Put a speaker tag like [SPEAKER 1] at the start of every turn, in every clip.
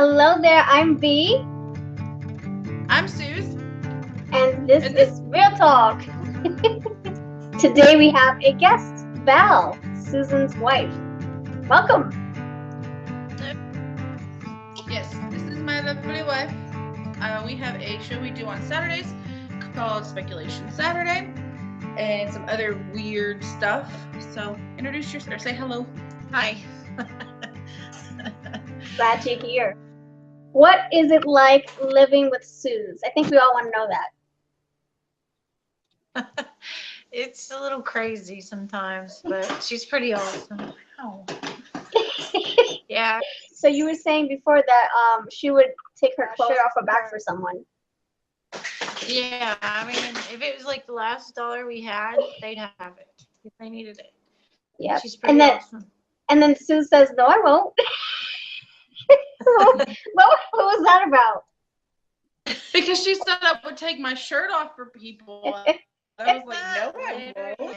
[SPEAKER 1] Hello there, I'm B,
[SPEAKER 2] I'm Suze.
[SPEAKER 1] and this is Real Talk. Today we have a guest, Val, Susan's wife. Welcome.
[SPEAKER 2] Yes, this is my lovely wife. We have a show we do on Saturdays called Speculation Saturday and some other weird stuff. So introduce yourself or say hello.
[SPEAKER 3] Hi.
[SPEAKER 1] Glad you're here. What is it like living with Suze? I think we all want to know that.
[SPEAKER 3] It's a little crazy sometimes, but she's pretty awesome. Oh. Yeah.
[SPEAKER 1] So you were saying before that she would take her clothes off her back for someone.
[SPEAKER 3] Yeah. I mean, if it was like the last dollar we had, they'd have it if they needed it.
[SPEAKER 1] Yeah.
[SPEAKER 3] She's pretty awesome.
[SPEAKER 1] And then Suze says, "No, I won't." what was that about?
[SPEAKER 2] Because she said I would take my shirt off for people. I was like, no, I won't.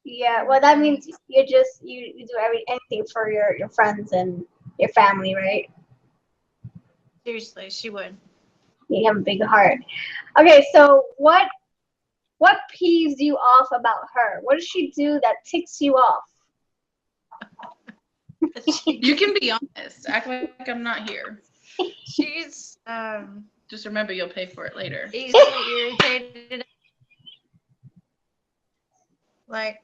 [SPEAKER 1] Yeah, well, that means you do anything for your friends and your family, right?
[SPEAKER 3] Seriously, she would.
[SPEAKER 1] You have a big heart. Okay, so what peeves you off about her? What does she do that ticks you off?
[SPEAKER 2] You can be honest. Act like I'm not here.
[SPEAKER 3] She's
[SPEAKER 2] Just remember you'll pay for it later.
[SPEAKER 3] easily irritated. Like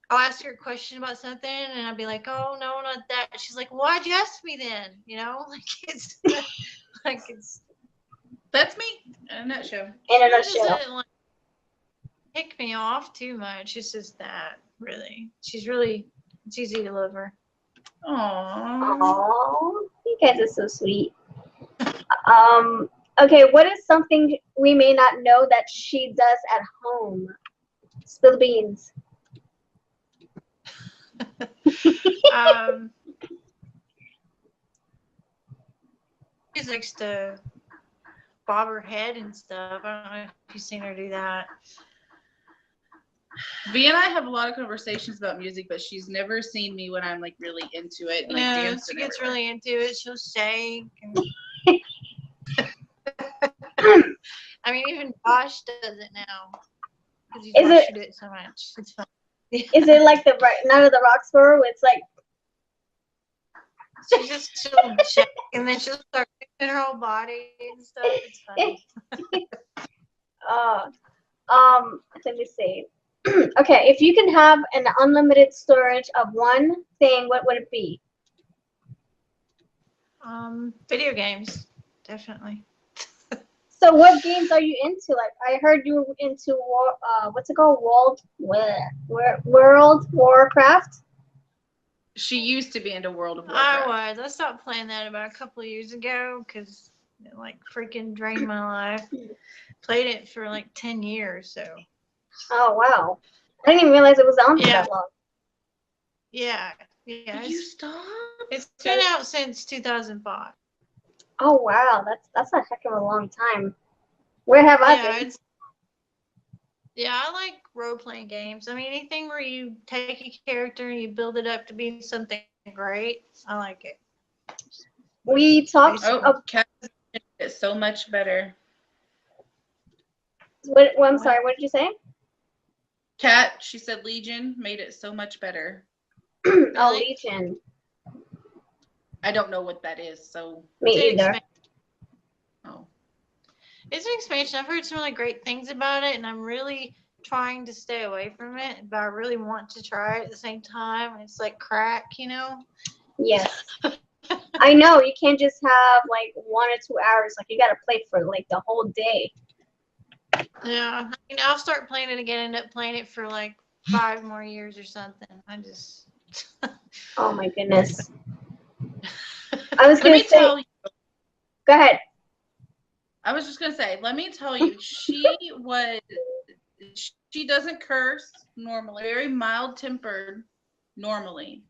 [SPEAKER 3] I'll ask her a question about something and I'll be like, oh no, not that. She's like, why'd you ask me then? You know, it's
[SPEAKER 2] That's me in a nutshell.
[SPEAKER 1] In a
[SPEAKER 3] She
[SPEAKER 1] nutshell.
[SPEAKER 3] doesn't like tick me off too much. It's just that really. It's easy to love her.
[SPEAKER 2] Aww.
[SPEAKER 1] Aww, you guys are so sweet. Okay, what is something we may not know that she does at home? Spill the beans.
[SPEAKER 3] She likes to bob her head and stuff. I don't know if you've seen her do that.
[SPEAKER 2] V and I have a lot of conversations about music, but she's never seen me when I'm like really into it. And, like,
[SPEAKER 3] Yeah,
[SPEAKER 2] dancing
[SPEAKER 3] she gets
[SPEAKER 2] everywhere.
[SPEAKER 3] really into it. She'll shake. And... I mean, even Josh does it now because he's watched it so much. It's fun.
[SPEAKER 1] Is it like the Night of the Roxborough where it's like
[SPEAKER 3] she'll shake and then she'll start moving her whole body and stuff. It's funny.
[SPEAKER 1] Let me see. Okay, if you can have an unlimited storage of one thing, what would it be?
[SPEAKER 3] Video games, definitely.
[SPEAKER 1] So what games are you into? Like I heard you were into what's it called? World Warcraft?
[SPEAKER 2] She used to be into World of Warcraft.
[SPEAKER 3] I stopped playing that about a couple of years ago because it like freaking drained my life. Played it for like 10 years, so.
[SPEAKER 1] Oh wow! I didn't even realize it was on for that long.
[SPEAKER 3] Yeah.
[SPEAKER 2] You stopped?
[SPEAKER 3] It's been out since 2005.
[SPEAKER 1] Oh wow, that's a heck of a long time. Where have I been?
[SPEAKER 3] I like role-playing games. I mean, anything where you take a character and you build it up to be something great. I like it.
[SPEAKER 1] We talked.
[SPEAKER 2] Kat made it so much better.
[SPEAKER 1] I'm sorry. What did you say?
[SPEAKER 2] Kat, she said Legion made it so much better.
[SPEAKER 1] Oh, Legion.
[SPEAKER 2] I don't know what that is, so.
[SPEAKER 1] Me either.
[SPEAKER 2] Oh.
[SPEAKER 3] It's an expansion. I've heard some really great things about it, and I'm really trying to stay away from it, but I really want to try it at the same time. It's like crack, you know?
[SPEAKER 1] Yes. I know. You can't just have like 1 or 2 hours. Like you got to play for like the whole day.
[SPEAKER 3] Yeah. I mean, I'll start playing it again, end up playing it for like 5 more years or something.
[SPEAKER 1] Oh my goodness. I was going to say.
[SPEAKER 2] Tell you.
[SPEAKER 1] Go ahead.
[SPEAKER 2] I was just going to say, let me tell you, she doesn't curse normally, very mild-tempered normally.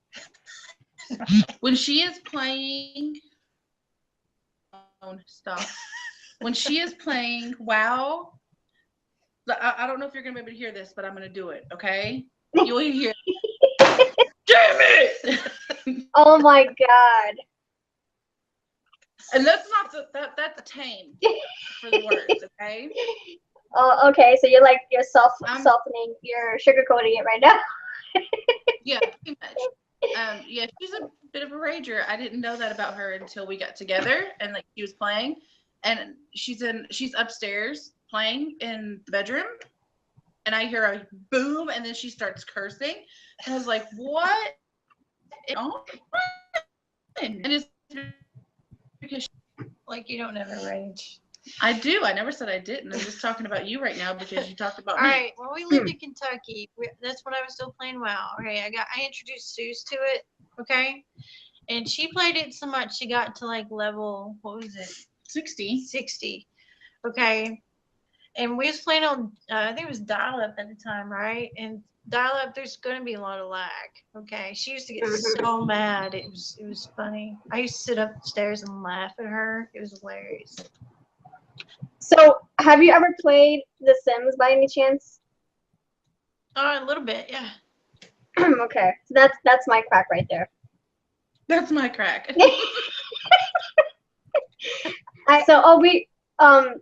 [SPEAKER 2] When she is playing, when she is playing WoW, I don't know if you're going to be able to hear this, but I'm going to do it, okay? You'll hear, damn it!
[SPEAKER 1] Oh my god.
[SPEAKER 2] And that's not that's tame for the words, okay?
[SPEAKER 1] Oh, okay. So you're softening, you're sugarcoating it right now.
[SPEAKER 2] Yeah, pretty much. Yeah, she's a bit of a rager. I didn't know that about her until we got together and like she was playing, and she's upstairs playing in the bedroom, and I hear a boom, and then she starts cursing, and I was like, "What is on?" And it's because
[SPEAKER 3] Like you don't ever rage.
[SPEAKER 2] I do. I never said I didn't. I'm just talking about you right now because you talked about
[SPEAKER 3] All
[SPEAKER 2] me.
[SPEAKER 3] right. When we lived in Kentucky, that's when I was still playing WoW. Okay, I introduced Suze to it. Okay, and she played it so much she got to like level, what was it?
[SPEAKER 2] 60.
[SPEAKER 3] 60. Okay, and we was playing on I think it was dial up at the time, right? And dial up, there's gonna be a lot of lag. Okay, she used to get so mad. It was funny. I used to sit upstairs and laugh at her. It was hilarious.
[SPEAKER 1] So, have you ever played The Sims by any chance?
[SPEAKER 3] Oh, a little bit, yeah.
[SPEAKER 1] Okay, so that's my crack right there.
[SPEAKER 2] That's my crack.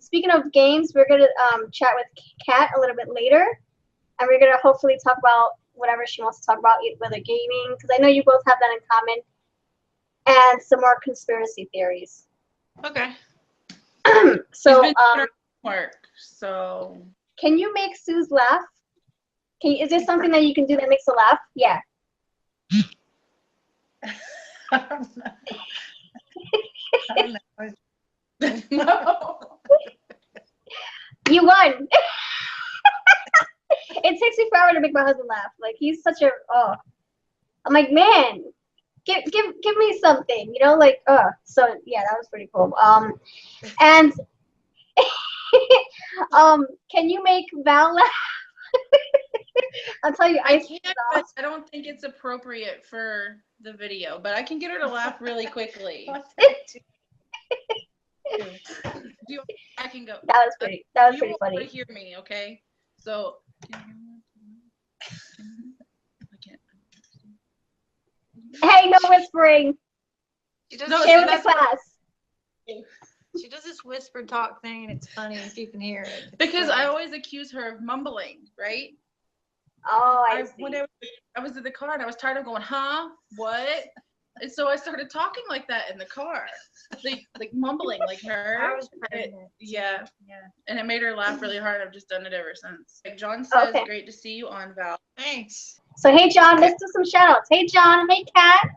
[SPEAKER 1] Speaking of games, we're gonna chat with Kat a little bit later, and we're gonna hopefully talk about whatever she wants to talk about, whether gaming, because I know you both have that in common, and some more conspiracy theories.
[SPEAKER 3] Okay.
[SPEAKER 1] So,
[SPEAKER 2] work. So,
[SPEAKER 1] can you make Suze laugh? Is there something that you can do that makes her laugh? Yeah.
[SPEAKER 2] I don't know. No.
[SPEAKER 1] You won. It takes me forever to make my husband laugh. Like he's such a I'm like, man, give me something, you know, like so yeah, that was pretty cool. And can you make Val laugh? I'll tell you,
[SPEAKER 2] I can't, but I don't think it's appropriate for the video, but I can get her to laugh really quickly. I can go.
[SPEAKER 1] That was pretty
[SPEAKER 2] You
[SPEAKER 1] funny.
[SPEAKER 2] will hear me, okay? So. I can't.
[SPEAKER 1] Hey, no whispering. Share with the class.
[SPEAKER 3] She does this whisper talk thing, and it's funny if you can hear it.
[SPEAKER 2] Because I always accuse her of mumbling, right?
[SPEAKER 1] Oh, I see.
[SPEAKER 2] When I was in the car and I was tired of going, huh? What? And so I started talking like that in the car, like mumbling like her.
[SPEAKER 3] I was pregnant.
[SPEAKER 2] Yeah. And it made her laugh really hard. I've just done it ever since. Like John says,
[SPEAKER 1] okay.
[SPEAKER 2] Great to see you on, Val.
[SPEAKER 3] Thanks.
[SPEAKER 1] So hey, John, let's do some shout outs. Hey, John. Hey, Kat.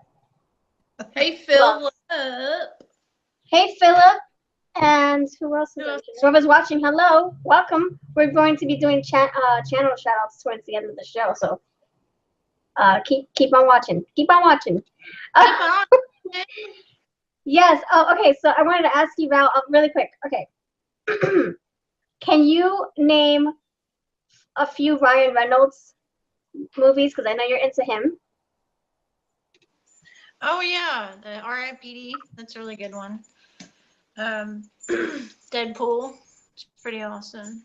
[SPEAKER 2] Hey, Phil. What's up?
[SPEAKER 1] Hey, Philip. And who else is watching? Whoever's watching, hello, welcome. We're going to be doing channel shout outs towards the end of the show, so keep on watching. Keep on watching. Yes. Oh, okay. So I wanted to ask you, Val, really quick. Okay. Can you name a few Ryan Reynolds movies? Because I know you're into him.
[SPEAKER 3] Oh yeah, the R.I.P.D. That's a really good one. Deadpool, it's pretty awesome.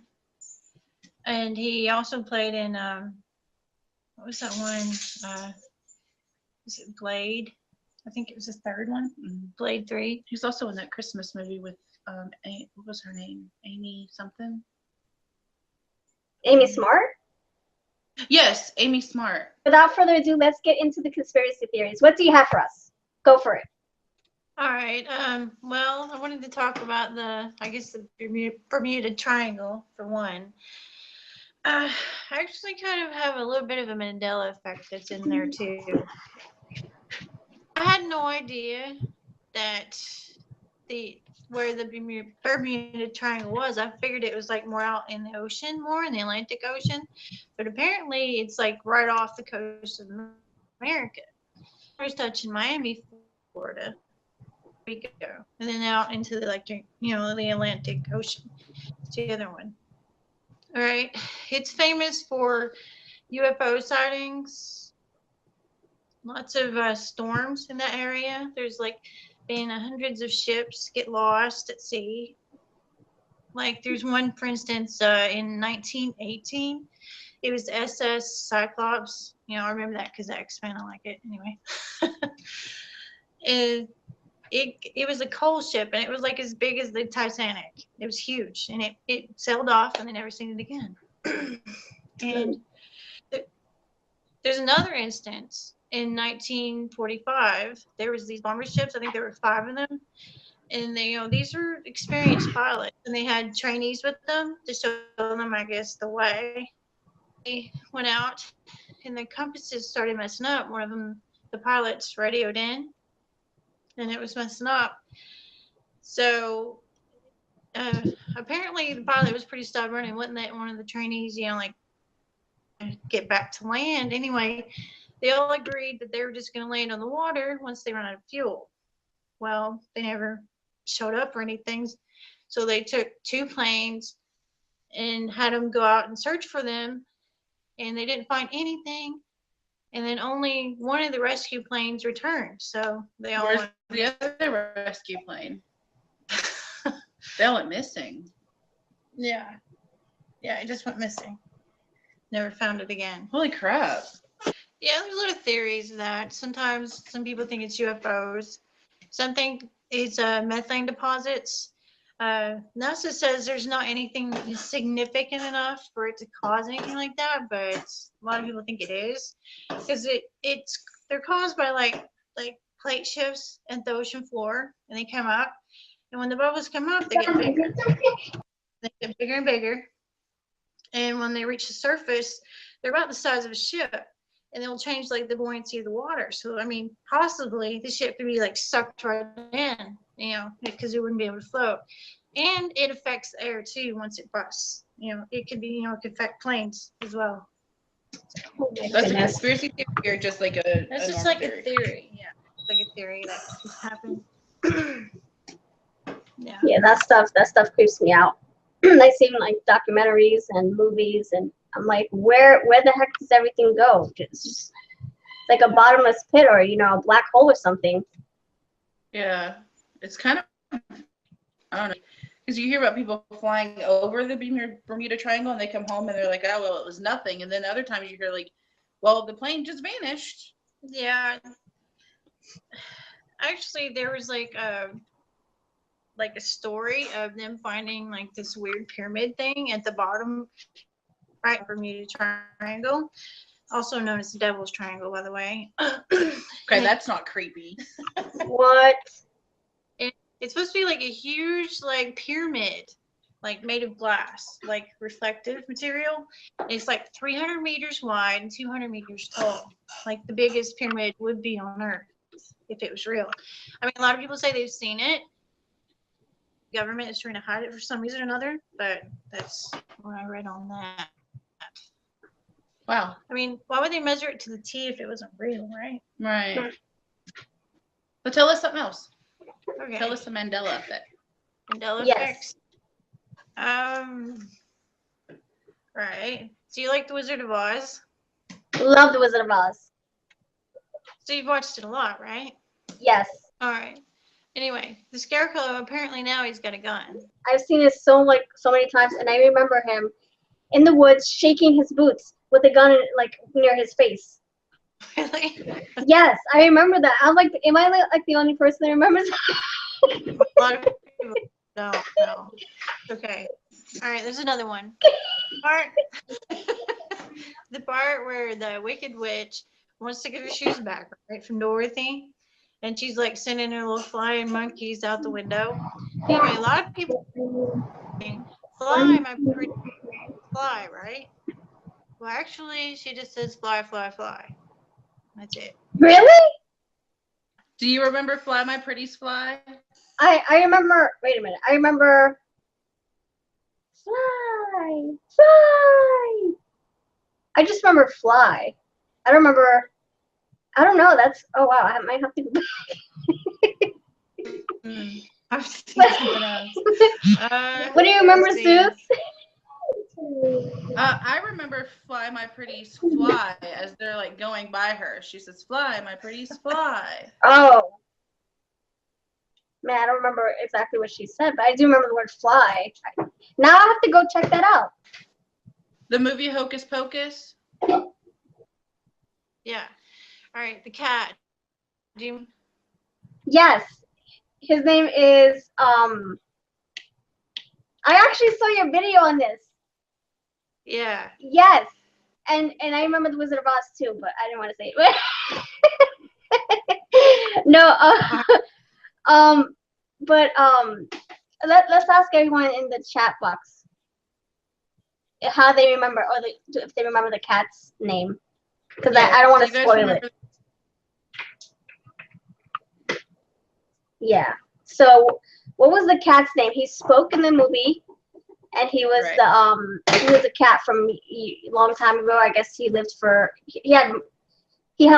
[SPEAKER 3] And he also played in what was that one? Was it Blade? I think it was the third one. Blade 3.
[SPEAKER 2] He's also in that Christmas movie with what was her name? Amy something.
[SPEAKER 1] Amy Smart?
[SPEAKER 2] Yes, Amy Smart.
[SPEAKER 1] Without further ado, let's get into the conspiracy theories. What do you have for us? Go for it.
[SPEAKER 3] All right. Well, I wanted to talk about the Bermuda Triangle for one. I actually kind of have a little bit of a Mandela effect that's in there too. I had no idea that where the Bermuda Triangle was. I figured it was like more out in the ocean, more in the Atlantic Ocean, but apparently it's like right off the coast of America. I was touching Miami, Florida. We go, and then out into the the Atlantic Ocean. It's the other one. All right, it's famous for UFO sightings. Lots of storms in that area. There's like been hundreds of ships get lost at sea. Like there's one, for instance, in 1918, it was the SS Cyclops. I remember that because X-Men, I like it anyway. And it was a coal ship, and it was like as big as the Titanic. It was huge, and it sailed off, and they never seen it again. And there's another instance in 1945. There was these bomber ships. I think there were 5 of them, and they, these were experienced pilots, and they had trainees with them to show them, I guess, the way. They went out, and the compasses started messing up. One of them, the pilots radioed in, and it was messing up. So apparently the pilot was pretty stubborn and wouldn't let one of the trainees, like get back to land. Anyway, they all agreed that they were just going to land on the water once they ran out of fuel. Well, they never showed up or anything. So they took 2 planes and had them go out and search for them, and they didn't find anything. And then only one of the rescue planes returned. So they all
[SPEAKER 2] Where's the other rescue plane? They all went missing.
[SPEAKER 3] Yeah, it just went missing. Never found it again.
[SPEAKER 2] Holy crap.
[SPEAKER 3] Yeah, there's a lot of theories of that. Sometimes some people think it's UFOs. Some think it's methane deposits. NASA says there's not anything significant enough for it to cause anything like that, but a lot of people think it is, because they're caused by like plate shifts at the ocean floor, and they come up, and when the bubbles come up, they get bigger. They get bigger and bigger, and when they reach the surface, they're about the size of a ship, and they'll change like the buoyancy of the water. So I mean, possibly the ship could be like sucked right in, because it wouldn't be able to float. And it affects the air too once it busts. It could be, it could affect planes as well.
[SPEAKER 2] That's a conspiracy theory or just like a
[SPEAKER 3] That's just like a theory. Yeah, it's like a theory that just happened. Yeah.
[SPEAKER 1] Yeah, that stuff creeps me out. I see like documentaries and movies, and I'm like, where the heck does everything go? It's just like a bottomless pit, or a black hole or something.
[SPEAKER 2] Yeah, it's kind of, I don't know, because you hear about people flying over the Bermuda Triangle and they come home and they're like, oh, well, it was nothing. And then other times you hear like, well, the plane just vanished.
[SPEAKER 3] Yeah. Actually, there was like a story of them finding like this weird pyramid thing at the bottom, right, Bermuda Triangle, also known as the Devil's Triangle, by the way.
[SPEAKER 2] Okay, that's not creepy.
[SPEAKER 1] What?
[SPEAKER 3] It's supposed to be like a huge like pyramid, like made of glass, like reflective material. It's like 300 meters wide and 200 meters tall. Like the biggest pyramid would be on Earth if it was real. I mean, a lot of people say they've seen it. The government is trying to hide it for some reason or another, but that's what I read on that.
[SPEAKER 2] Wow.
[SPEAKER 3] I mean, why would they measure it to the T if it wasn't real, right?
[SPEAKER 2] Right. But tell us something else.
[SPEAKER 3] Okay.
[SPEAKER 2] Tell us the Mandela effect.
[SPEAKER 3] Mandela
[SPEAKER 1] Yes.
[SPEAKER 3] effect. Right. So you like The Wizard of Oz?
[SPEAKER 1] Love The Wizard of Oz.
[SPEAKER 3] So you've watched it a lot, right?
[SPEAKER 1] Yes.
[SPEAKER 3] All right. Anyway, the Scarecrow, apparently now he's got a gun.
[SPEAKER 1] I've seen it so many times, and I remember him in the woods shaking his boots with a gun like near his face.
[SPEAKER 3] Really?
[SPEAKER 1] Yes, I remember that. I'm like, am I like the only person that remembers that?
[SPEAKER 3] A lot of people don't. No. Okay. All right, there's another one. The part where the Wicked Witch wants to get her shoes back, right, from Dorothy. And she's like sending her little flying monkeys out the window. Anyway, a lot of people think, fly, my pretty fly, right? Well, actually, she just says fly, fly, fly. That's it.
[SPEAKER 1] Really?
[SPEAKER 2] Do you remember Fly My Pretties Fly?
[SPEAKER 1] I remember. Wait a minute. I remember. Fly, fly. I just remember fly. I don't remember. I don't know. That's. Oh wow. I might have to go back.
[SPEAKER 3] I was thinking something else.
[SPEAKER 1] What do you remember, Suze?
[SPEAKER 2] I remember Fly My Pretties Fly as they're like going by her. She says, Fly My Pretties Fly.
[SPEAKER 1] Oh. Man, I don't remember exactly what she said, but I do remember the word fly. Now I have to go check that out.
[SPEAKER 2] The movie Hocus Pocus?
[SPEAKER 3] Yeah. All right, the cat. Do you
[SPEAKER 1] Yes, his name is I actually saw your video on this.
[SPEAKER 3] Yeah.
[SPEAKER 1] Yes, and I remember the Wizard of Oz too, but I didn't want to say it. No, but let's ask everyone in the chat box how they remember, or if they remember the cat's name, because
[SPEAKER 2] Yeah,
[SPEAKER 1] I don't want
[SPEAKER 2] do
[SPEAKER 1] to
[SPEAKER 2] you guys
[SPEAKER 1] spoil
[SPEAKER 2] remember-
[SPEAKER 1] it. Yeah. So, what was the cat's name? He spoke in the movie, and he was
[SPEAKER 2] Right.
[SPEAKER 1] he was a cat from a long time ago. I guess he lived for he had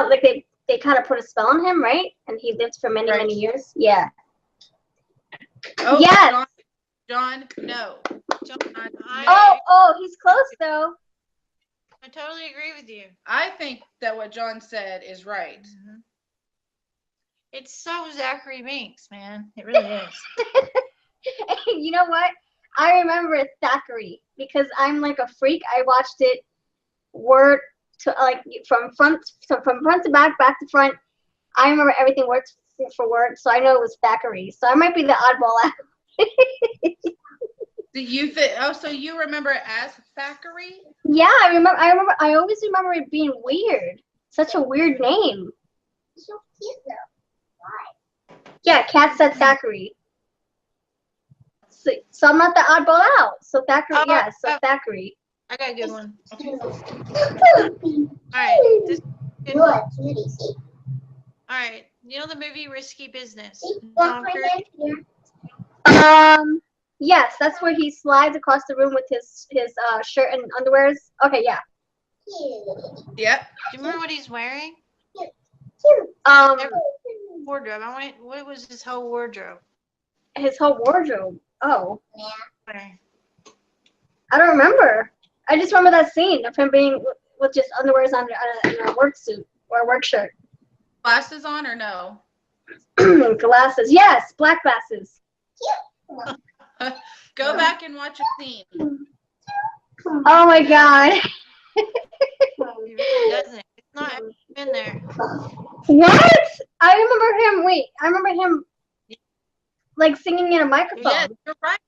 [SPEAKER 1] like they kind of put a spell on him, right? And he lived for many
[SPEAKER 2] Right.
[SPEAKER 1] many years. Yeah.
[SPEAKER 2] Oh,
[SPEAKER 1] Yes.
[SPEAKER 2] John, no.
[SPEAKER 3] John,
[SPEAKER 1] Oh, he's close though.
[SPEAKER 3] I totally agree with you.
[SPEAKER 2] I think that what John said is right.
[SPEAKER 3] Mhm. It's so Zachary Binks, man. It really is.
[SPEAKER 1] You know what? I remember Thackeray because I'm like a freak. I watched it word to like from front to back, back to front. I remember everything word for word, so I know it was Thackeray. So I might be the oddball out.
[SPEAKER 2] Do you think? Oh, so you remember it as Thackeray?
[SPEAKER 1] Yeah, I remember. I always remember it being weird. Such a weird name. So cute though. Why? Yeah, Cat said Thackeray. So I'm not the oddball out. So Thackeray, yeah. So Thackeray.
[SPEAKER 3] I got a good one.
[SPEAKER 1] All
[SPEAKER 3] right, this good one. All right. You know the movie Risky Business? Tom Cruise?
[SPEAKER 1] Yes, that's where he slides across the room with his shirt and underwears. Okay, yeah.
[SPEAKER 2] Yep.
[SPEAKER 3] Do you remember what he's wearing? Wardrobe. What was his whole wardrobe?
[SPEAKER 1] His whole wardrobe. Oh.
[SPEAKER 3] Yeah.
[SPEAKER 1] I don't remember. I just remember that scene of him being with just underwears on a work suit or a work shirt.
[SPEAKER 2] Glasses on or no?
[SPEAKER 1] Glasses. Yes, black glasses.
[SPEAKER 2] Go back and watch a scene.
[SPEAKER 1] Oh my god.
[SPEAKER 3] He really doesn't. It's not been there.
[SPEAKER 1] What? I remember him like singing in a microphone.
[SPEAKER 2] Yes, you're right.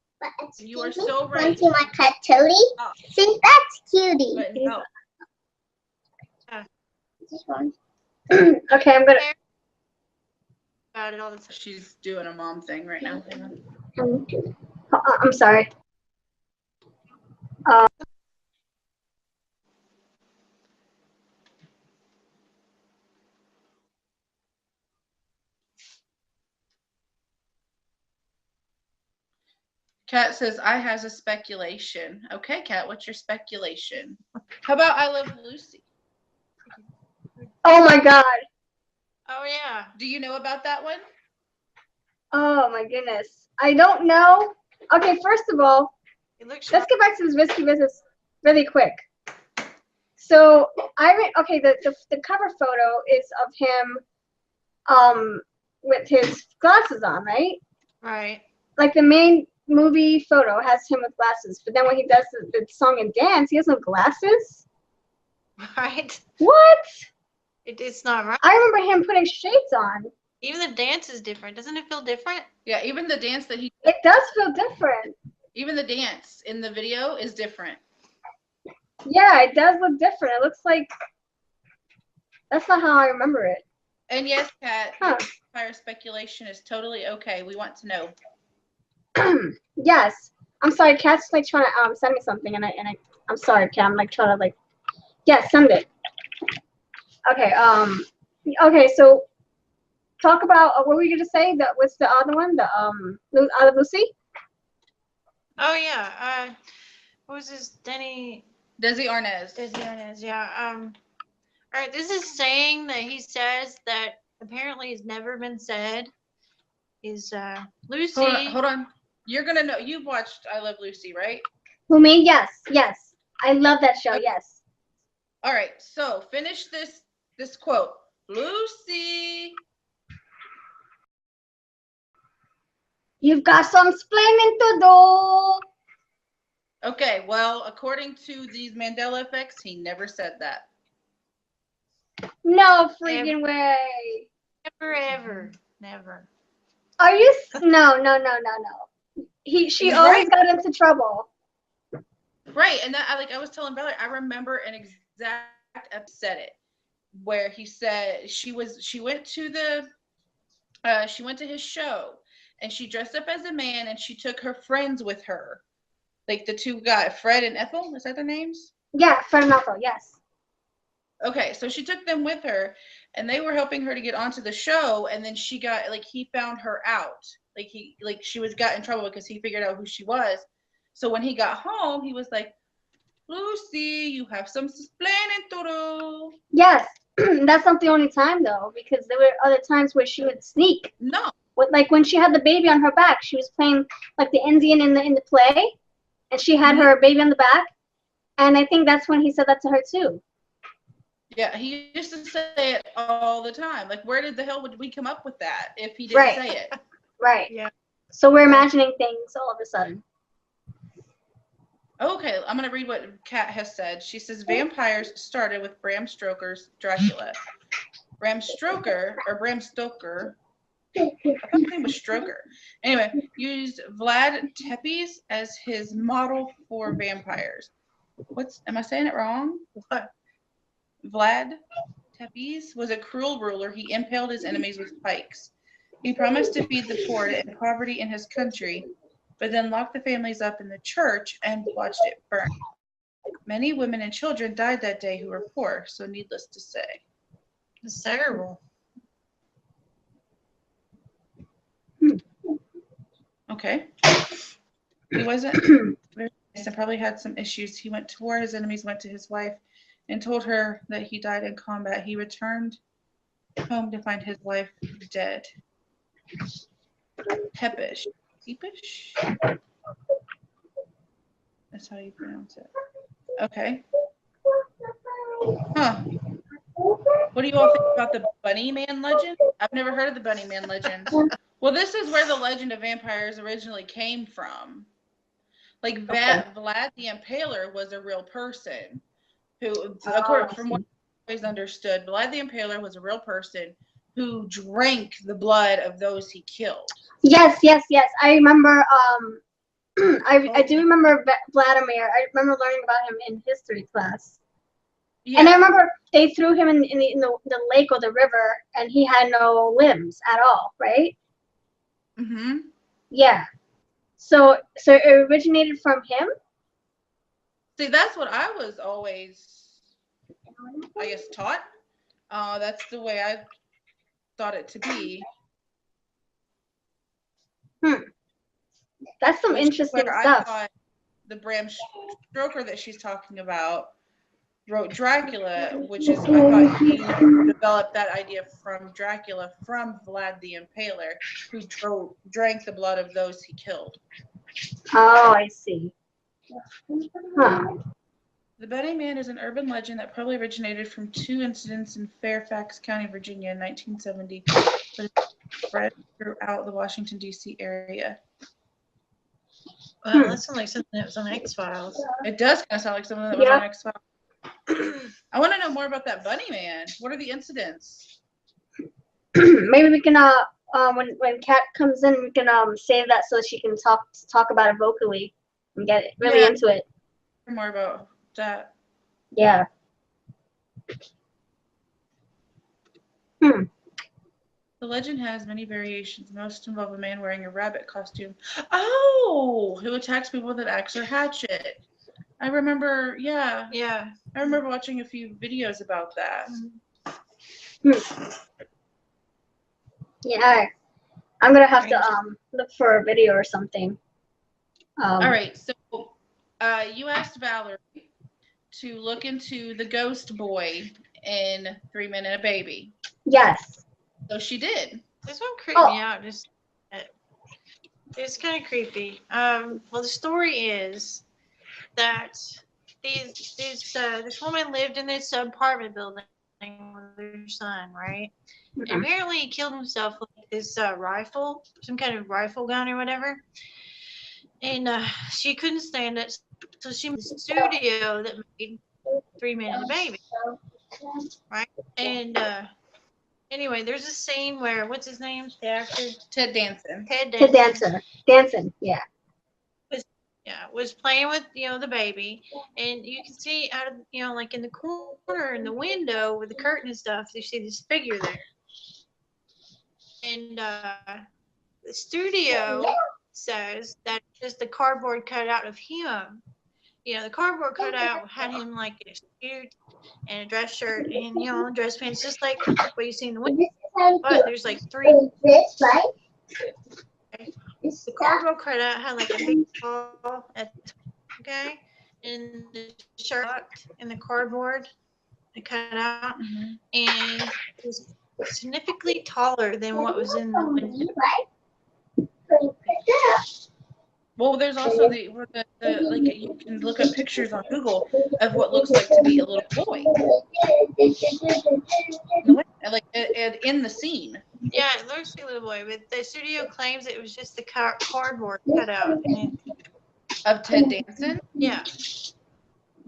[SPEAKER 2] You are so right.
[SPEAKER 4] See my pet Toadie?
[SPEAKER 2] Oh.
[SPEAKER 4] See, that's cutie.
[SPEAKER 2] But no.
[SPEAKER 4] This one.
[SPEAKER 1] Okay, I'm gonna.
[SPEAKER 3] About it all the time.
[SPEAKER 2] She's doing a mom thing right now.
[SPEAKER 1] I'm sorry.
[SPEAKER 2] Kat says, I has a speculation. Okay, Kat, what's your speculation? How about I Love Lucy?
[SPEAKER 1] Oh my god.
[SPEAKER 3] Oh yeah.
[SPEAKER 2] Do you know about that one?
[SPEAKER 1] Oh my goodness. I don't know. Okay, first of all, let's get back to this Risky Business really quick. So the cover photo is of him with his glasses on, right?
[SPEAKER 3] Right.
[SPEAKER 1] Like the main movie photo has him with glasses, but then when he does the song and dance, he has no glasses.
[SPEAKER 3] Right.
[SPEAKER 1] What?
[SPEAKER 3] It's not right.
[SPEAKER 1] I remember him putting shades on.
[SPEAKER 3] Even the dance is different. Doesn't it feel different?
[SPEAKER 2] Yeah, even the dance that he
[SPEAKER 1] It does feel different.
[SPEAKER 2] even the dance in the video is different.
[SPEAKER 1] Yeah, it does look different. It looks like that's not how I remember it.
[SPEAKER 2] And yes, Kat, fire speculation is totally okay. We want to know.
[SPEAKER 1] Yes. I'm sorry, Kat's like trying to send me something and I'm sorry, Kat. I'm like trying to like send it. Okay, okay, so talk about what were you gonna say? That what's the other one? The Out of Lucy?
[SPEAKER 3] Oh yeah. What was this? Desi
[SPEAKER 2] Arnaz.
[SPEAKER 3] Desi Arnaz, yeah. All right, this is saying that he says that apparently has never been said is Lucy.
[SPEAKER 2] Hold on. You're gonna know. You've watched I Love Lucy, right?
[SPEAKER 1] Who, me? Yes. I love that show. Yes.
[SPEAKER 2] All right. So finish this quote. Lucy.
[SPEAKER 1] You've got some explaining to do.
[SPEAKER 2] Okay. Well, according to these Mandela effects, he never said that.
[SPEAKER 1] No freaking way.
[SPEAKER 3] Never ever. Never.
[SPEAKER 1] Are you? No. She always got into trouble.
[SPEAKER 2] Right, and that I was telling Valerie, I remember an exact episode it where he said she went to his show and she dressed up as a man and she took her friends with her, like the two guys, Fred and Ethel. Is that their names?
[SPEAKER 1] Yeah, Fred and Ethel. Yes.
[SPEAKER 2] Okay, so she took them with her, and they were helping her to get onto the show, and then she got he found her out, she got in trouble because he figured out who she was. So when he got home, he was like, Lucy, you have some explaining to do.
[SPEAKER 1] Yes, that's not the only time though, because there were other times where she would sneak.
[SPEAKER 2] No.
[SPEAKER 1] Like when she had the baby on her back, she was playing like the Indian in the play, and she had her baby on the back, and I think that's when he said that to her too.
[SPEAKER 2] Yeah, he used to say it all the time. Like, where did the hell would we come up with that if he didn't say it?
[SPEAKER 1] Right.
[SPEAKER 3] Yeah.
[SPEAKER 1] So we're imagining things all of a sudden.
[SPEAKER 2] Okay, I'm going to read what Kat has said. She says, vampires started with Bram Stoker's Dracula. Bram Stoker, I thought his name was Stroker. Anyway, used Vlad Tepes as his model for vampires. Am I saying it wrong?
[SPEAKER 3] What?
[SPEAKER 2] Vlad Tepes was a cruel ruler. He impaled his enemies with pikes. He promised to feed the poor and poverty in his country, but then locked the families up in the church and watched it burn. Many women and children died that day who were poor, so needless to say.
[SPEAKER 3] It's terrible.
[SPEAKER 2] Okay. He wasn't very nice and probably had some issues. He went to war. His enemies went to his wife and told her that he died in combat. He returned home to find his wife dead. Tepish. That's how you pronounce it. Okay. Huh. What do you all think about the Bunny Man legend? I've never heard of the Bunny Man legend. Well, this is where the legend of vampires originally came from. Like Vlad the Impaler was a real person who, from what I always understood, Vlad the Impaler was a real person who drank the blood of those he killed.
[SPEAKER 1] Yes. I remember. I do remember Vladimir. I remember learning about him in history class. Yeah. And I remember they threw him in the lake or the river, and he had no limbs at all, right?
[SPEAKER 2] Mm-hmm.
[SPEAKER 1] Yeah. So it originated from him?
[SPEAKER 2] See, that's what I was always, I guess, taught. That's the way I thought it to be.
[SPEAKER 1] That's some interesting stuff.
[SPEAKER 2] I thought the Bram Stoker that she's talking about wrote Dracula, which is, I thought he developed that idea from Dracula from Vlad the Impaler, who drank the blood of those he killed.
[SPEAKER 1] Oh, I see. Huh.
[SPEAKER 2] The Bunny Man is an urban legend that probably originated from two incidents in Fairfax County, Virginia in 1970, but it spread throughout the Washington, D.C. area.
[SPEAKER 3] Well, that sounds like something that was on X-Files.
[SPEAKER 2] It does kind of sound like something that was on X-Files. I want to know more about that Bunny Man. What are the incidents?
[SPEAKER 1] Maybe we can when Kat comes in, we can save that so she can talk about it vocally and get really into it.
[SPEAKER 2] More about that.
[SPEAKER 1] Yeah.
[SPEAKER 2] The legend has many variations. Most involve a man wearing a rabbit costume. Oh, who attacks people with an axe or hatchet. I remember, yeah. I remember watching a few videos about that.
[SPEAKER 1] Yeah. I'm going to have to look for a video or something.
[SPEAKER 2] All right. So you asked Valerie to look into the ghost boy in 3 Men and a Baby.
[SPEAKER 1] Yes.
[SPEAKER 2] So she did.
[SPEAKER 3] This one creeped me out. It's kind of creepy. Well, the story is that this woman lived in this apartment building with her son, right? Mm-hmm. And apparently he killed himself with this rifle, some kind of rifle gun or whatever. And she couldn't stand it, so she made a studio that made 3 Men and a Baby, right? And Anyway, there's a scene where what's his name? The actor
[SPEAKER 2] Ted Danson.
[SPEAKER 3] Ted
[SPEAKER 1] The
[SPEAKER 3] Danson.
[SPEAKER 1] dancing, yeah.
[SPEAKER 3] Was playing with the baby, and you can see out of like in the corner in the window with the curtain and stuff, you see this figure there, and the studio says that it's just the cardboard cutout of him. The cardboard cutout had him like in a suit and a dress shirt and dress pants, just like what you see in the window. But there's like three.
[SPEAKER 4] This, right?
[SPEAKER 3] The cardboard cutout had like a big ball at the top, okay, and the shirt tucked in the cardboard, the cutout, and it was significantly taller than what was in the window.
[SPEAKER 2] Well, there's also the like you can look up pictures on Google of what looks like to be a little boy, like in the scene.
[SPEAKER 3] Yeah, it looks like a little boy, but the studio claims it was just the cardboard cutout.
[SPEAKER 2] Of Ted Danson?
[SPEAKER 3] Yeah.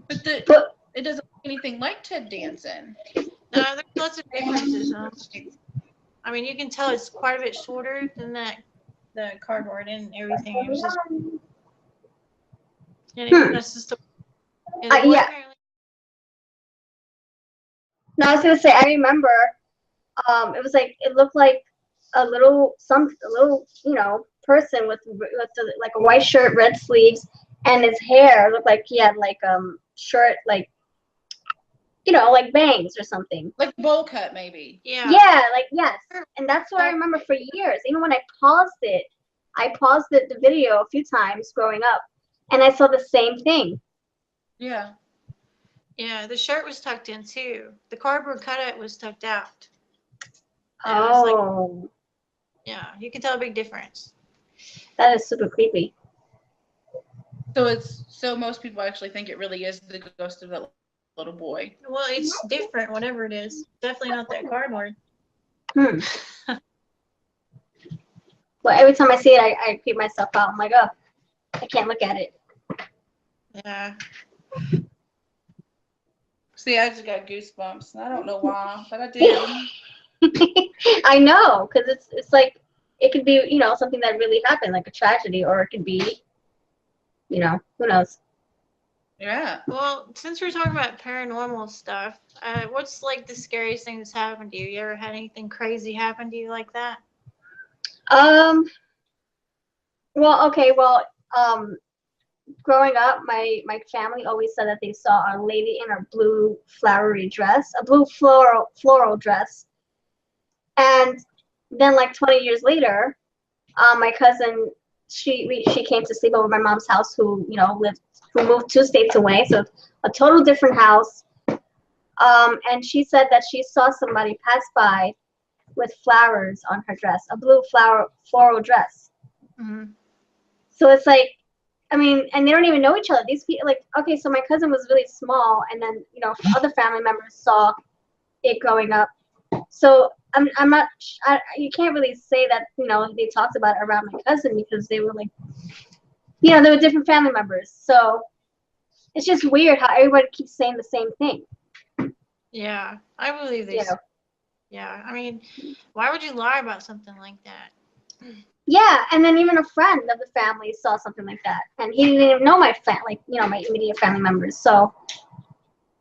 [SPEAKER 2] But it doesn't look anything like Ted Danson.
[SPEAKER 3] No, there's lots of differences. I mean, you can tell it's quite a bit shorter than the cardboard and everything. It was just, that's just
[SPEAKER 1] Yeah. No, I was gonna say I remember. It was like it looked like a little person with like a white shirt, red sleeves, and his hair looked like he had like shirt like like bangs or something.
[SPEAKER 2] Like bowl cut maybe.
[SPEAKER 3] Yeah.
[SPEAKER 1] Yeah, like yes. And that's what I remember for years. Even when I paused the video a few times growing up, and I saw the same thing.
[SPEAKER 2] Yeah.
[SPEAKER 3] Yeah, the shirt was tucked in too. The cardboard cutout was tucked out.
[SPEAKER 1] Oh.
[SPEAKER 3] Yeah, you can tell a big difference.
[SPEAKER 1] That is super creepy.
[SPEAKER 2] So most people actually think it really is the ghost of that little boy.
[SPEAKER 3] Well, it's different, whatever it is. Definitely not that cardboard.
[SPEAKER 1] Well, every time I see it, I creep myself out. I'm like, oh, I can't look at it.
[SPEAKER 3] Yeah.
[SPEAKER 2] See, I just got goosebumps. I don't know why, but I did.
[SPEAKER 1] I know, because it's like it could be something that really happened, like a tragedy, or it could be who knows.
[SPEAKER 2] Yeah.
[SPEAKER 3] Well, since we're talking about paranormal stuff, what's like the scariest thing that's happened to you? You ever had anything crazy happen to you like that?
[SPEAKER 1] Well, okay, growing up, my family always said that they saw a lady in a blue flowery dress, a blue floral dress. And then like 20 years later, my cousin, she came to sleep over my mom's house, who moved 2 states away, so a total different house. And she said that she saw somebody pass by with flowers on her dress, a blue floral dress.
[SPEAKER 3] Mm-hmm.
[SPEAKER 1] So it's like, I mean, and they don't even know each other. These people, like, okay, so my cousin was really small, and then other family members saw it growing up. So I'm not. You can't really say that they talked about it around my cousin, because they were like, they were different family members. So it's just weird how everybody keeps saying the same thing.
[SPEAKER 3] Yeah, I believe this. Yeah, I mean, why would you lie about something like that?
[SPEAKER 1] Yeah, and then even a friend of the family saw something like that, and he didn't even know my my immediate family members. So,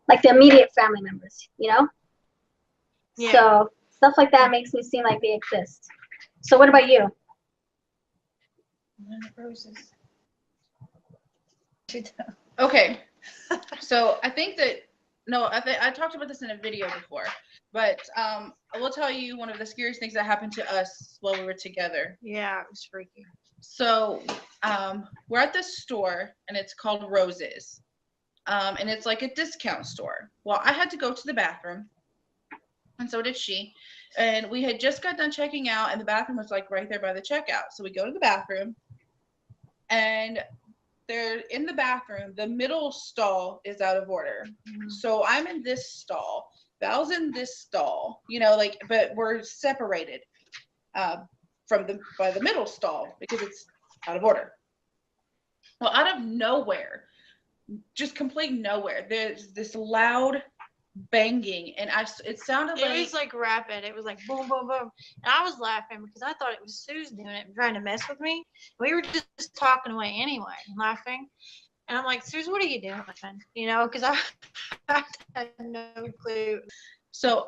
[SPEAKER 1] like the immediate family members,
[SPEAKER 3] Yeah.
[SPEAKER 1] So stuff like that makes me seem like they exist. So what about you?
[SPEAKER 3] Roses.
[SPEAKER 2] Okay. So I think that I talked about this in a video before, but I will tell you one of the scariest things that happened to us while we were together.
[SPEAKER 3] Yeah, it was freaky.
[SPEAKER 2] So we're at this store, and it's called Roses, and it's like a discount store. Well, I had to go to the bathroom, and so did she, and we had just got done checking out, and the bathroom was like right there by the checkout. So we go to the bathroom, and they're in the bathroom. The middle stall is out of order. Mm-hmm. So I'm in this stall. Val's in this stall, but we're separated by the middle stall because it's out of order. Well, out of nowhere, just complete nowhere, there's this loud banging, and it sounded
[SPEAKER 3] It was like rapid. It was like boom, boom, boom. And I was laughing because I thought it was Susan doing it and trying to mess with me. We were just talking away anyway, laughing. And I'm like, Susan, what are you doing? You know, because I had no clue.
[SPEAKER 2] So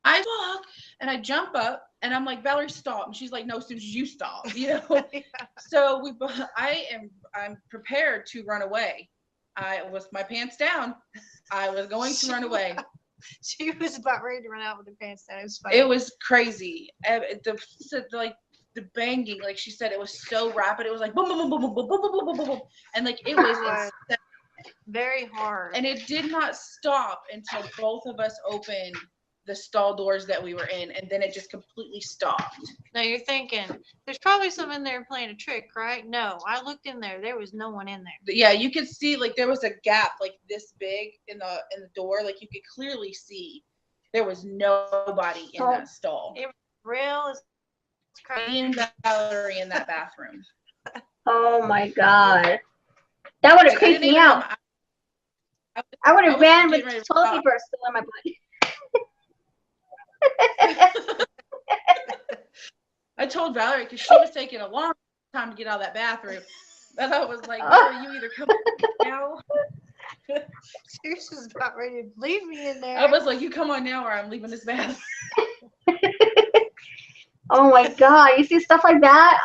[SPEAKER 2] I walk and I jump up and I'm like, Valerie, stop. And she's like, no, Susan, you stop. You know.
[SPEAKER 3] Yeah.
[SPEAKER 2] So I'm prepared to run away. I was my pants down. I was going to run away.
[SPEAKER 3] She was about ready to run out with her pants down. It was funny.
[SPEAKER 2] It was crazy. The banging, like she said, it was so rapid. It was like boom, boom, boom, boom, boom, boom, boom, boom, boom, boom, boom, and like it was insane.
[SPEAKER 3] Very hard.
[SPEAKER 2] And it did not stop until both of us opened the stall doors that we were in, and then it just completely stopped.
[SPEAKER 3] Now you're thinking, there's probably someone in there playing a trick, right? No, I looked in there. There was no one in there.
[SPEAKER 2] But yeah, you could see like there was a gap like this big in the door. Like you could clearly see there was nobody in that stall.
[SPEAKER 3] It was real as crazy.
[SPEAKER 2] Me and Valerie in that bathroom.
[SPEAKER 1] Oh my God. That would have creeped me out. I would have ran with toilet paper still in my butt.
[SPEAKER 2] I told Valerie because she was taking a long time to get out of that bathroom. And I was like, Valerie, you either come now.
[SPEAKER 3] She was about ready to leave me in there.
[SPEAKER 2] I was like, you come on now or I'm leaving this bathroom.
[SPEAKER 1] Oh my God. You see stuff like that?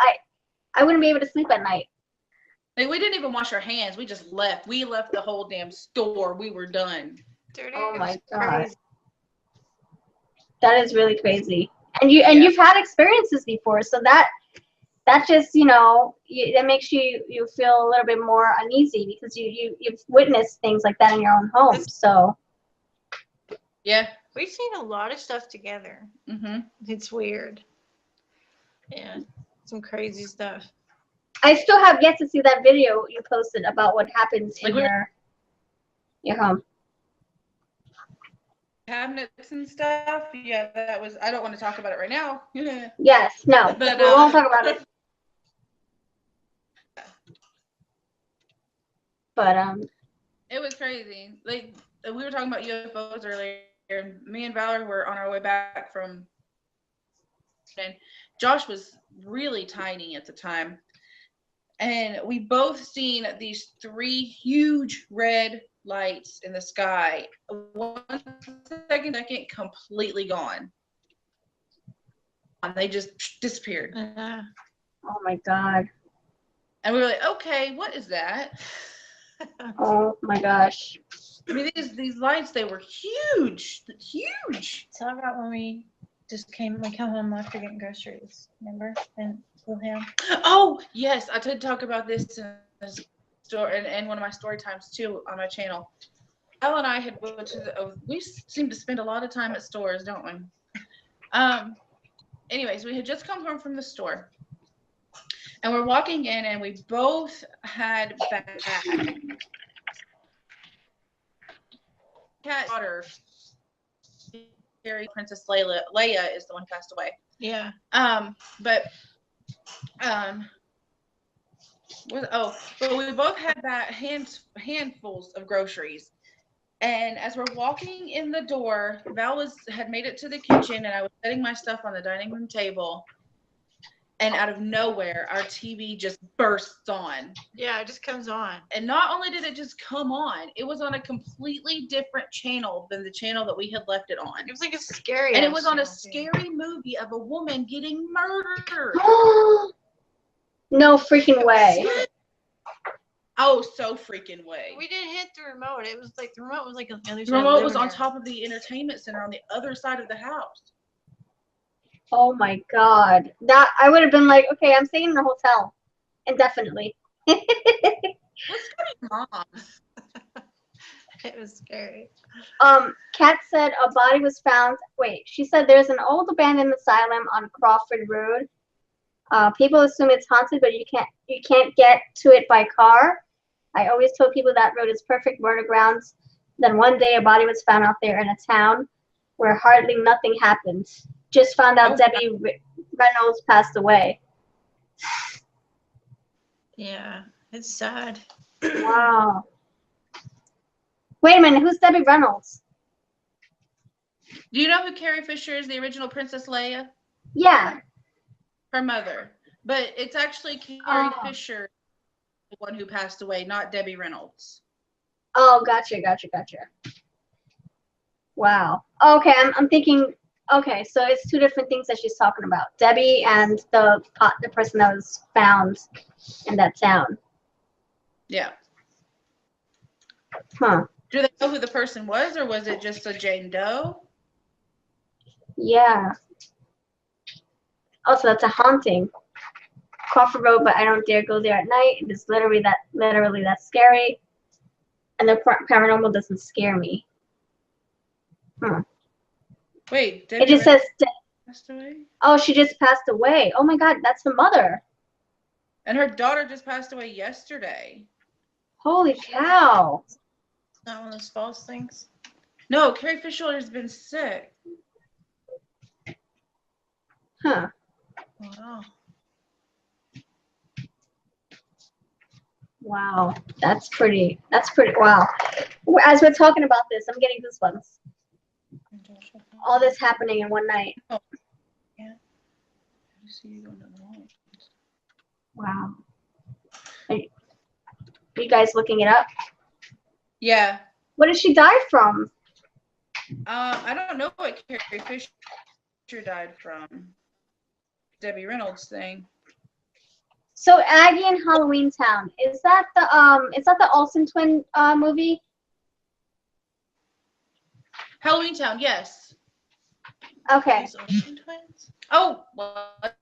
[SPEAKER 1] I wouldn't be able to sleep at night.
[SPEAKER 2] Like, we didn't even wash our hands. We just left. We left the whole damn store. We were done.
[SPEAKER 3] Dirty.
[SPEAKER 1] Oh my God.
[SPEAKER 3] Crazy.
[SPEAKER 1] That is really crazy. And you've had experiences before, so that just, you know, that makes you feel a little bit more uneasy because you've witnessed things like that in your own home. So
[SPEAKER 2] yeah,
[SPEAKER 3] we've seen a lot of stuff together.
[SPEAKER 2] Mm-hmm.
[SPEAKER 3] It's weird. Yeah, some crazy stuff.
[SPEAKER 1] I still have yet to see that video you posted about what happens in your home.
[SPEAKER 2] Cabinets and stuff. Yeah, that was. I don't want to talk about it right now.
[SPEAKER 1] Yes, no,
[SPEAKER 2] But,
[SPEAKER 1] we won't talk about it. But
[SPEAKER 2] it was crazy. Like we were talking about UFOs earlier. Me and Valerie were on our way back from, and Josh was really tiny at the time, and we both seen these 3 huge red lights in the sky. 1 second, completely gone. And they just disappeared.
[SPEAKER 1] oh my God.
[SPEAKER 2] And we were like, okay, what is that?
[SPEAKER 1] Oh my gosh.
[SPEAKER 2] I mean, these lights, they were huge.
[SPEAKER 3] Talk about when we come home after getting groceries, remember? And Wilhelm.
[SPEAKER 2] Oh, yes, I did talk about this in the store and one of my story times too on my channel. Elle and I had went to we seem to spend a lot of time at stores, don't we? Anyways, we had just come home from the store. And we're walking in and we both had bags. Cat daughter, Princess Leia is the one who passed away.
[SPEAKER 3] Yeah.
[SPEAKER 2] But we both had that handfuls of groceries. And as we're walking in the door, Val had made it to the kitchen and I was setting my stuff on the dining room table. And out of nowhere, our TV just bursts on.
[SPEAKER 3] Yeah, it just comes on.
[SPEAKER 2] And not only did it just come on, it was on a completely different channel than the channel that we had left it on.
[SPEAKER 3] It was like a scary.
[SPEAKER 2] And it was on a scary movie of a woman getting murdered.
[SPEAKER 1] No freaking way.
[SPEAKER 2] Oh, so freaking way.
[SPEAKER 3] We didn't hit the remote. It was like the remote was like on the other side.
[SPEAKER 2] The remote was on top of the entertainment center on the other side of the house.
[SPEAKER 1] Oh my God. That I would have been like, okay, I'm staying in a hotel indefinitely.
[SPEAKER 2] What's going on?
[SPEAKER 3] It was scary.
[SPEAKER 1] Kat said a body was found. Wait, she said there's an old abandoned asylum on Crawford Road. People assume it's haunted, but you can't get to it by car. I always told people that road is perfect murder grounds. Then one day a body was found out there in a town where hardly nothing happened. Just found out Debbie Reynolds passed away.
[SPEAKER 3] Yeah, it's sad.
[SPEAKER 1] Wow. Wait a minute, who's Debbie Reynolds?
[SPEAKER 2] Do you know who Carrie Fisher is? The original Princess Leia?
[SPEAKER 1] Yeah.
[SPEAKER 2] Her mother. But it's actually Carrie Fisher, the one who passed away, not Debbie Reynolds.
[SPEAKER 1] Oh, gotcha. Wow. Okay, I'm thinking. Okay, so it's two different things that she's talking about. Debbie and the person that was found in that town.
[SPEAKER 2] Yeah.
[SPEAKER 1] Huh.
[SPEAKER 2] Do they know who the person was, or was it just a Jane Doe?
[SPEAKER 1] Yeah. Also, that's a haunting. Crawford Road, but I don't dare go there at night. It is literally that scary. And the paranormal doesn't scare me.
[SPEAKER 2] Wait,
[SPEAKER 1] It just says.
[SPEAKER 2] passed away?
[SPEAKER 1] Oh, she just passed away. Oh my God, that's her mother.
[SPEAKER 2] And her daughter just passed away yesterday.
[SPEAKER 1] Holy cow.
[SPEAKER 3] Not one of those false things.
[SPEAKER 2] No, Carrie Fisher has been sick.
[SPEAKER 1] Huh.
[SPEAKER 3] Wow.
[SPEAKER 1] Wow. That's pretty. Wow. As we're talking about this, I'm getting goosebumps. All this happening in one night.
[SPEAKER 2] Yeah.
[SPEAKER 1] Wow. Are you guys looking it up?
[SPEAKER 2] Yeah.
[SPEAKER 1] What did she die from?
[SPEAKER 2] I don't know what Carrie Fisher died from. Debbie Reynolds thing.
[SPEAKER 1] So Aggie in Halloween Town, is that the Olsen twin movie?
[SPEAKER 2] Halloween Town, yes.
[SPEAKER 1] Okay.
[SPEAKER 3] Those Olsen twins?
[SPEAKER 2] Oh, what?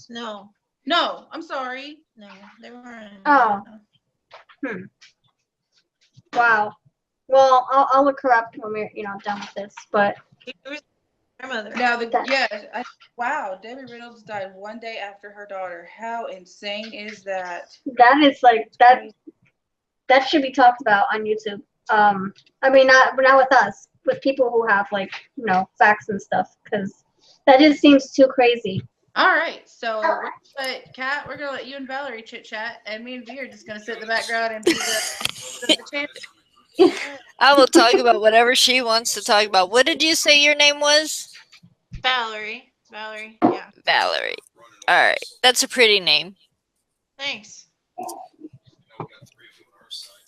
[SPEAKER 3] No,
[SPEAKER 2] No, I'm sorry.
[SPEAKER 3] no, they weren't.
[SPEAKER 1] Oh. Wow. Well, I'll look her up when we're done with this. But
[SPEAKER 3] It was her mother.
[SPEAKER 2] Now, wow, Debbie Reynolds died one day after her daughter. How insane is that?
[SPEAKER 1] that is like that. That should be talked about on YouTube. I mean, not with us, with people who have facts and stuff, because that just seems too crazy.
[SPEAKER 2] All right, so Kat, we're gonna let you and Valerie chit chat, and me and V are just gonna sit in the background and be the champ.
[SPEAKER 5] I will talk about whatever she wants to talk about. What did you say your name was?
[SPEAKER 3] Valerie, yeah.
[SPEAKER 5] Valerie. All right, that's a pretty name.
[SPEAKER 3] Thanks.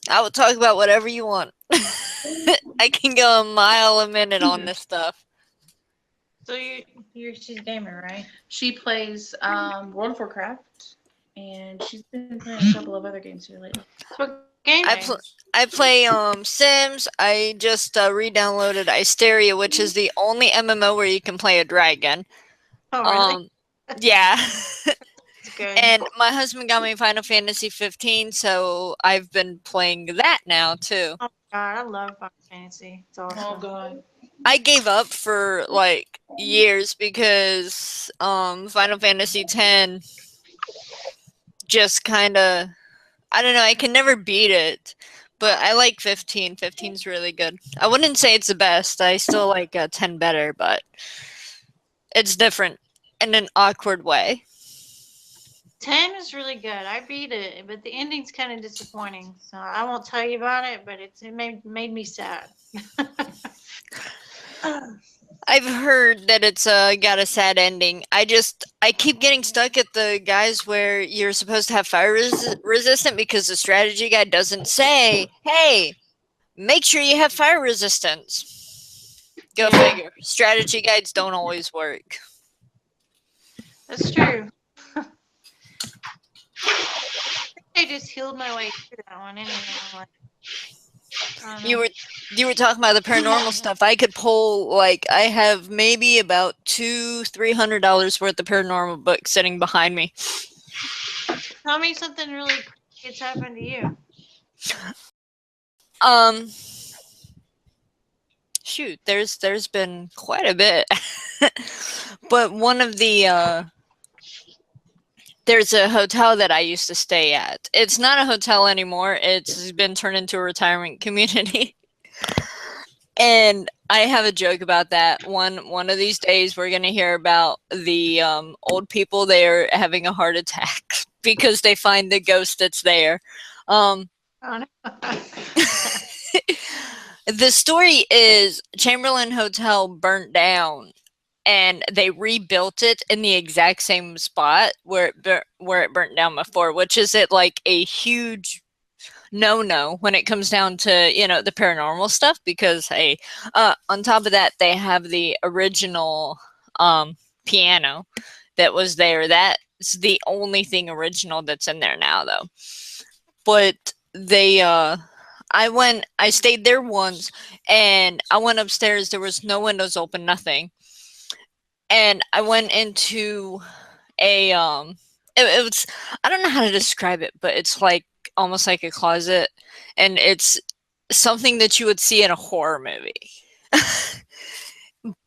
[SPEAKER 5] I will talk about whatever you want. I can go a mile a minute on this stuff.
[SPEAKER 3] So she's a gamer, right?
[SPEAKER 2] She plays World of Warcraft, and she's been playing a couple of other games here lately.
[SPEAKER 3] So what game?
[SPEAKER 5] I play Sims. I just re-downloaded Isteria, which is the only MMO where you can play a dragon.
[SPEAKER 3] Oh, really?
[SPEAKER 5] Yeah.
[SPEAKER 3] That's good.
[SPEAKER 5] And my husband got me Final Fantasy 15, so I've been playing that now too.
[SPEAKER 3] Oh God, I love Final Fantasy. It's awesome.
[SPEAKER 2] Oh God.
[SPEAKER 5] I gave up for like years because Final Fantasy 10 just kind of, I don't know, I can never beat it. But I like 15. 15's really good. I wouldn't say it's the best. I still like 10 better, but it's different in an awkward way.
[SPEAKER 3] 10 is really good. I beat it, but the ending's kind of disappointing. So I won't tell you about it, but it made me sad.
[SPEAKER 5] I've heard that it's got a sad ending. I keep getting stuck at the guys where you're supposed to have fire resistant because the strategy guide doesn't say, hey, make sure you have fire resistance. Go figure. Strategy guides don't always work.
[SPEAKER 3] That's true. I just healed my way through that one anyway.
[SPEAKER 5] You were talking about the paranormal stuff. I could pull I have maybe about $200-300 worth of paranormal books sitting behind me.
[SPEAKER 3] Tell me something really it's happened to you.
[SPEAKER 5] Shoot, there's been quite a bit. But one of the there's a hotel that I used to stay at. It's not a hotel anymore. It's been turned into a retirement community. And I have a joke about that. One of these days, we're going to hear about the old people there having a heart attack because they find the ghost that's there.
[SPEAKER 3] Oh, no.
[SPEAKER 5] The story is Chamberlain Hotel burnt down, and they rebuilt it in the exact same spot where it burnt down before, which is it like a huge no when it comes down to, you know, the paranormal stuff, because hey, on top of that, they have the original piano that was there. That's the only thing original that's in there now, though. But they I stayed there once, and I went upstairs. There was no windows open, nothing. And I went into a it was, I don't know how to describe it, but it's like almost like a closet, and it's something that you would see in a horror movie.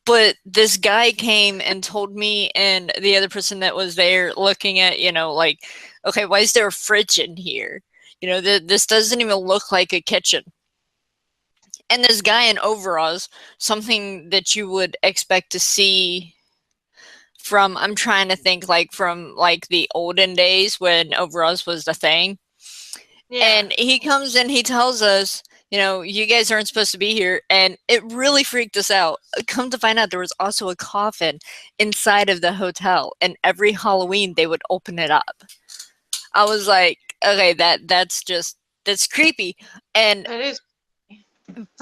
[SPEAKER 5] But this guy came and told me and the other person that was there looking at, you know, like, okay, why is there a fridge in here? You know, this doesn't even look like a kitchen. And this guy in overalls, something that you would expect to see from, I'm trying to think, like from like the olden days when overalls was the thing.
[SPEAKER 3] Yeah.
[SPEAKER 5] And he comes and he tells us, you know, you guys aren't supposed to be here. And it really freaked us out. Come to find out, there was also a coffin inside of the hotel. And every Halloween, they would open it up. I was like, okay, that's creepy. And
[SPEAKER 3] That is.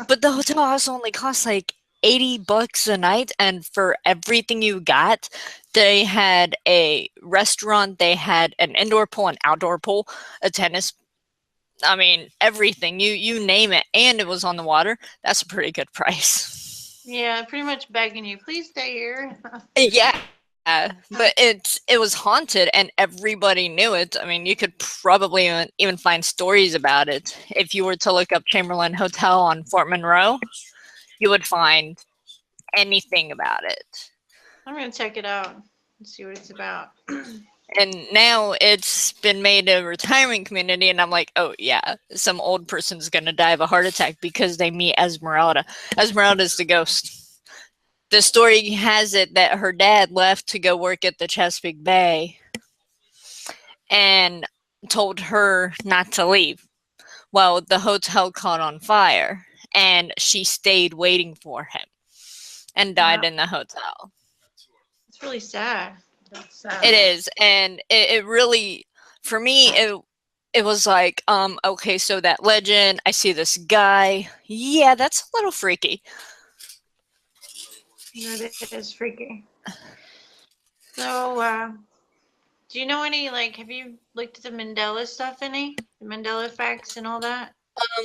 [SPEAKER 5] but the hotel also only costs like $80 a night, and for everything you got, they had a restaurant, they had an indoor pool, an outdoor pool, a tennis. I mean, everything, you name it, and it was on the water. That's a pretty good price.
[SPEAKER 3] Yeah, pretty much begging you, please stay here.
[SPEAKER 5] Yeah. But it was haunted, and everybody knew it. I mean, you could probably even find stories about it. If you were to look up Chamberlain Hotel on Fort Monroe, you would find anything about it.
[SPEAKER 3] I'm gonna check it out and see what it's about.
[SPEAKER 5] And now it's been made a retirement community, and I'm like, oh yeah, some old person's gonna die of a heart attack because they meet Esmeralda. Esmeralda's the ghost. The story has it that her dad left to go work at the Chesapeake Bay and told her not to leave. Well, the hotel caught on fire, and she stayed waiting for him and died in the hotel.
[SPEAKER 3] It's really sad.
[SPEAKER 2] That's sad.
[SPEAKER 5] It is, and it really, for me, it was like, okay, so that legend, I see this guy. Yeah, that's a little freaky.
[SPEAKER 3] Yeah, it is freaky. So, do you know any, like, have you looked at the Mandela stuff any? The Mandela effects and all that?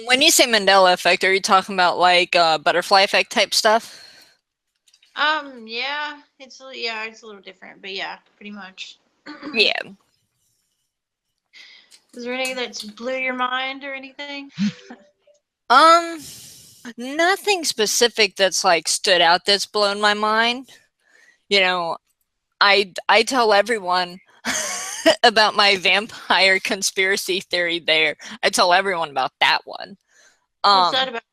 [SPEAKER 5] When you say Mandela effect, are you talking about like butterfly effect type stuff?
[SPEAKER 3] Yeah, it's a little different, but yeah, pretty much.
[SPEAKER 5] Yeah.
[SPEAKER 3] Is there any that's blew your mind or anything?
[SPEAKER 5] Nothing specific that's like stood out that's blown my mind. You know, I tell everyone about my vampire conspiracy theory there. I tell everyone about that one.
[SPEAKER 3] What's that about?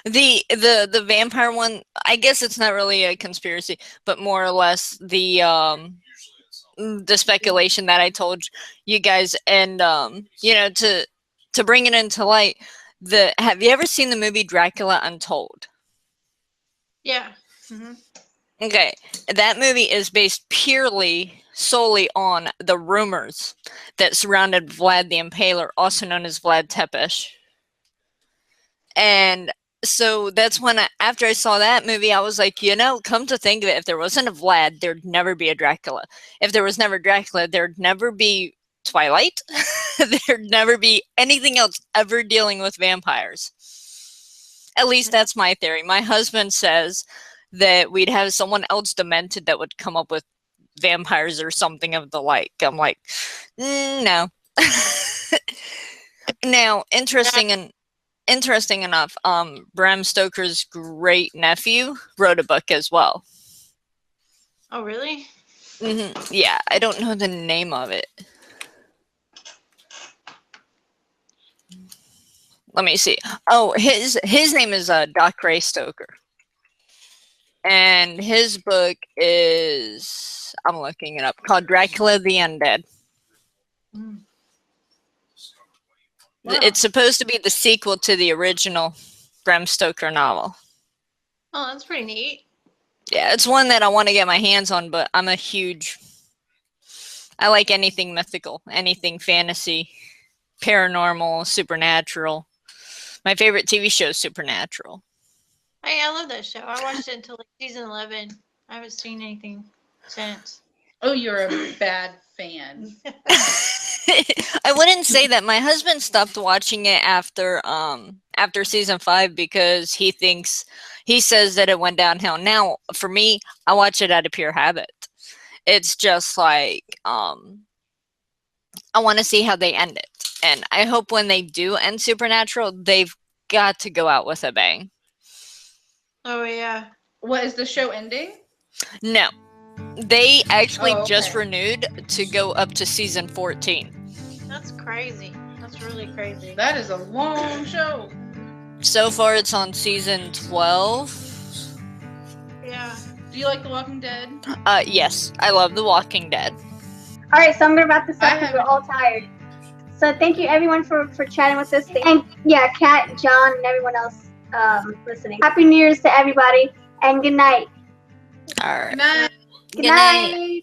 [SPEAKER 5] The vampire one, I guess it's not really a conspiracy, but more or less the speculation that I told you guys, and you know, to bring it into light, have you ever seen the movie Dracula Untold?
[SPEAKER 3] Yeah. Mm-hmm.
[SPEAKER 5] Okay, that movie is based solely on the rumors that surrounded Vlad the Impaler, also known as Vlad Tepes. And so that's when after I saw that movie, I was like, you know, come to think of it, if there wasn't a Vlad, there'd never be a Dracula. If there was never Dracula, there'd never be Twilight. There'd never be anything else ever dealing with vampires. At least that's my theory. My husband says that we'd have someone else demented that would come up with vampires or something of the like. I'm like, no. Now, interesting enough, Bram Stoker's great nephew wrote a book as well.
[SPEAKER 3] Oh, really?
[SPEAKER 5] Mm-hmm. Yeah, I don't know the name of it. Let me see. Oh, his name is Doc Ray Stoker. And his book is, I'm looking it up, called Dracula the Undead.
[SPEAKER 3] Mm. Wow.
[SPEAKER 5] It's supposed to be the sequel to the original Bram Stoker novel.
[SPEAKER 3] Oh, that's pretty neat.
[SPEAKER 5] Yeah, it's one that I want to get my hands on, but I like anything mythical, anything fantasy, paranormal, supernatural. My favorite TV show is Supernatural.
[SPEAKER 3] Hey, I love that show. I watched it until like season 11. I haven't seen anything since.
[SPEAKER 2] Oh, you're a bad fan.
[SPEAKER 5] I wouldn't say that. My husband stopped watching it after season 5 because he says that it went downhill. Now, for me, I watch it out of pure habit. It's just like I want to see how they end it. And I hope when they do end Supernatural, they've got to go out with a bang.
[SPEAKER 3] Oh, yeah.
[SPEAKER 2] What, is the show ending?
[SPEAKER 5] No. They actually
[SPEAKER 2] Oh, okay.
[SPEAKER 5] just renewed to go up to season 14.
[SPEAKER 3] That's crazy. That's really crazy.
[SPEAKER 2] That is a long show.
[SPEAKER 5] So far, it's on season 12.
[SPEAKER 3] Yeah.
[SPEAKER 2] Do you like The Walking Dead?
[SPEAKER 5] Yes. I love The Walking Dead.
[SPEAKER 1] All right, so I'm gonna wrap this
[SPEAKER 2] I
[SPEAKER 1] up because we're
[SPEAKER 2] haven't-
[SPEAKER 1] all tired. So thank you everyone for chatting with us. And yeah, Kat, John, and everyone else listening. Happy New Year's to everybody, and good night.
[SPEAKER 5] All right.
[SPEAKER 2] Good night.
[SPEAKER 1] Good night.